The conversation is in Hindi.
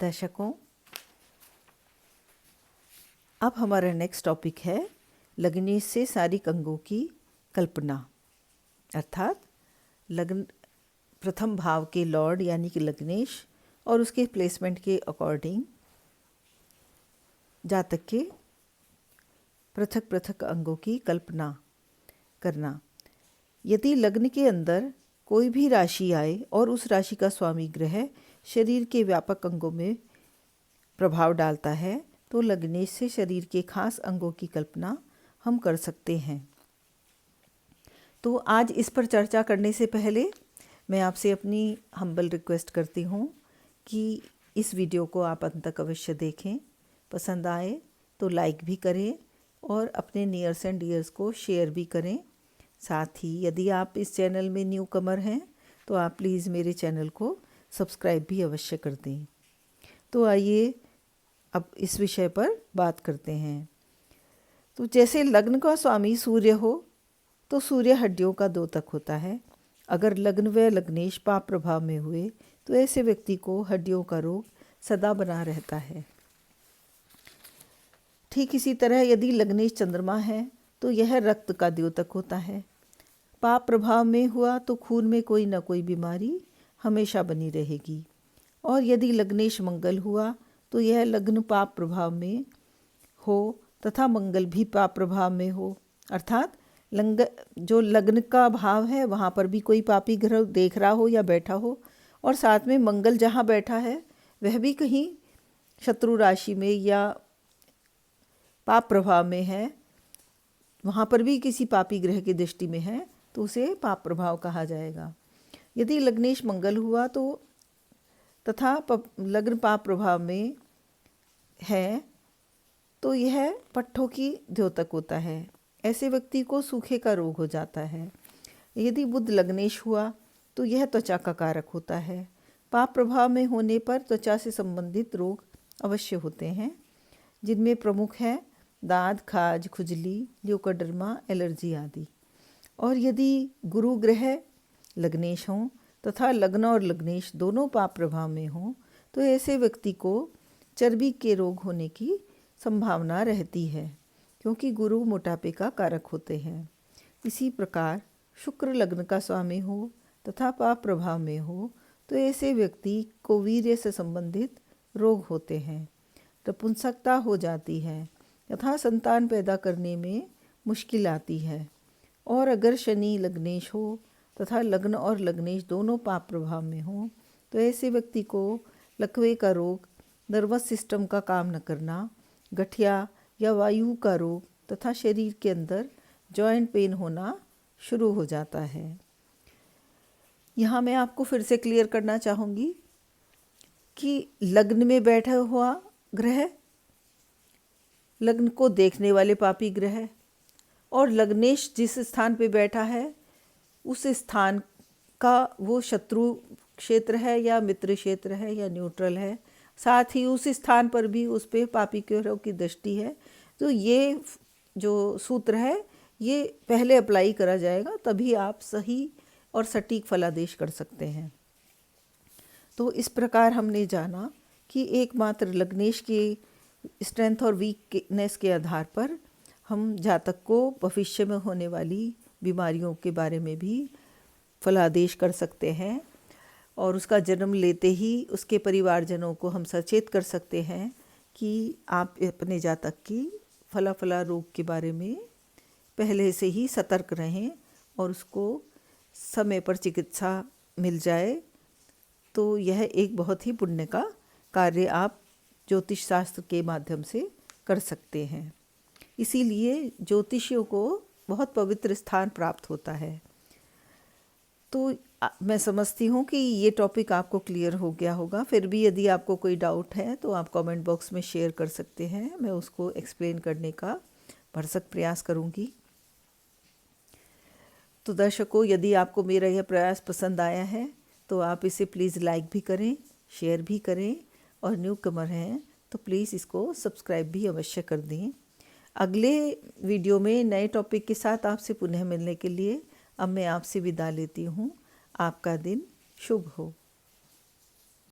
दर्शकों, अब हमारा नेक्स्ट टॉपिक है लग्नेश से शारीरिक अंगों की कल्पना, अर्थात लग्न प्रथम भाव के लॉर्ड यानी कि लग्नेश और उसके प्लेसमेंट के अकॉर्डिंग जातक के पृथक पृथक अंगों की कल्पना करना। यदि लग्न के अंदर कोई भी राशि आए और उस राशि का स्वामी ग्रह शरीर के व्यापक अंगों में प्रभाव डालता है तो लग्नेश से शरीर के खास अंगों की कल्पना हम कर सकते हैं। तो आज इस पर चर्चा करने से पहले मैं आपसे अपनी हम्बल रिक्वेस्ट करती हूँ कि इस वीडियो को आप अंत तक अवश्य देखें, पसंद आए तो लाइक भी करें और अपने नियर्स एंड डियर्स को शेयर भी करें। साथ ही यदि आप इस चैनल में न्यू कमर हैं तो आप प्लीज़ मेरे चैनल को सब्सक्राइब भी अवश्य कर दें। तो आइए अब इस विषय पर बात करते हैं। तो जैसे लग्न का स्वामी सूर्य हो तो सूर्य हड्डियों का द्योतक होता है। अगर लग्न व लग्नेश पाप प्रभाव में हुए तो ऐसे व्यक्ति को हड्डियों का रोग सदा बना रहता है। ठीक इसी तरह यदि लग्नेश चंद्रमा है तो यह रक्त का द्योतक होता है। पाप प्रभाव में हुआ तो खून में कोई न कोई बीमारी हमेशा बनी रहेगी। और यदि लग्नेश मंगल हुआ तो यह लग्न पाप प्रभाव में हो तथा मंगल भी पाप प्रभाव में हो, अर्थात जो लग्न का भाव है वहाँ पर भी कोई पापी ग्रह देख रहा हो या बैठा हो और साथ में मंगल जहाँ बैठा है वह भी कहीं शत्रु राशि में या पाप प्रभाव में है, वहाँ पर भी किसी पापी ग्रह की दृष्टि में है तो उसे पाप प्रभाव कहा जाएगा। यदि लग्नेश मंगल हुआ तो तथा लग्न पाप प्रभाव में है तो यह पट्ठों की द्योतक होता है। ऐसे व्यक्ति को सूखे का रोग हो जाता है। यदि बुध लग्नेश हुआ तो यह त्वचा का कारक होता है। पाप प्रभाव में होने पर त्वचा से संबंधित रोग अवश्य होते हैं, जिनमें प्रमुख है दाद, खाज, खुजली, ल्यूकोडर्मा, एलर्जी आदि। और यदि गुरु ग्रह लग्नेश हों तथा लग्न और लग्नेश दोनों पाप प्रभाव में हों तो ऐसे व्यक्ति को चर्बी के रोग होने की संभावना रहती है, क्योंकि गुरु मोटापे का कारक होते हैं। इसी प्रकार शुक्र लग्न का स्वामी हो तथा पाप प्रभाव में हो तो ऐसे व्यक्ति को वीर्य से संबंधित रोग होते हैं, नपुंसकता हो जाती है तथा संतान पैदा करने में मुश्किल आती है। और अगर शनि लग्नेश हो तथा लग्न और लग्नेश दोनों पाप प्रभाव में हो तो ऐसे व्यक्ति को लकवे का रोग, नर्वस सिस्टम का काम न करना, गठिया या वायु का रोग तथा शरीर के अंदर जॉइंट पेन होना शुरू हो जाता है। यहाँ मैं आपको फिर से क्लियर करना चाहूँगी कि लग्न में बैठा हुआ ग्रह, लग्न को देखने वाले पापी ग्रह और लग्नेश जिस स्थान पे बैठा है उस स्थान का वो शत्रु क्षेत्र है या मित्र क्षेत्र है या न्यूट्रल है, साथ ही उस स्थान पर भी उस पे पापी ग्रहों की दृष्टि है। तो ये जो सूत्र है ये पहले अप्लाई करा जाएगा, तभी आप सही और सटीक फलादेश कर सकते हैं। तो इस प्रकार हमने जाना कि एकमात्र लग्नेश के स्ट्रेंथ और वीकनेस के आधार पर हम जातक को भविष्य में होने वाली बीमारियों के बारे में भी फलादेश कर सकते हैं और उसका जन्म लेते ही उसके परिवारजनों को हम सचेत कर सकते हैं कि आप अपने जातक की फला रोग के बारे में पहले से ही सतर्क रहें और उसको समय पर चिकित्सा मिल जाए। तो यह एक बहुत ही पुण्य का कार्य आप ज्योतिष शास्त्र के माध्यम से कर सकते हैं। इसीलिए ज्योतिषियों को बहुत पवित्र स्थान प्राप्त होता है। तो मैं समझती हूँ कि ये टॉपिक आपको क्लियर हो गया होगा। फिर भी यदि आपको कोई डाउट है तो आप कमेंट बॉक्स में शेयर कर सकते हैं, मैं उसको एक्सप्लेन करने का भरसक प्रयास करूँगी। तो दर्शकों, यदि आपको मेरा यह प्रयास पसंद आया है तो आप इसे प्लीज़ लाइक भी करें, शेयर भी करें और न्यू कमर हैं तो प्लीज़ इसको सब्सक्राइब भी अवश्य कर दें। अगले वीडियो में नए टॉपिक के साथ आपसे पुनः मिलने के लिए अब मैं आपसे विदा लेती हूँ। आपका दिन शुभ हो।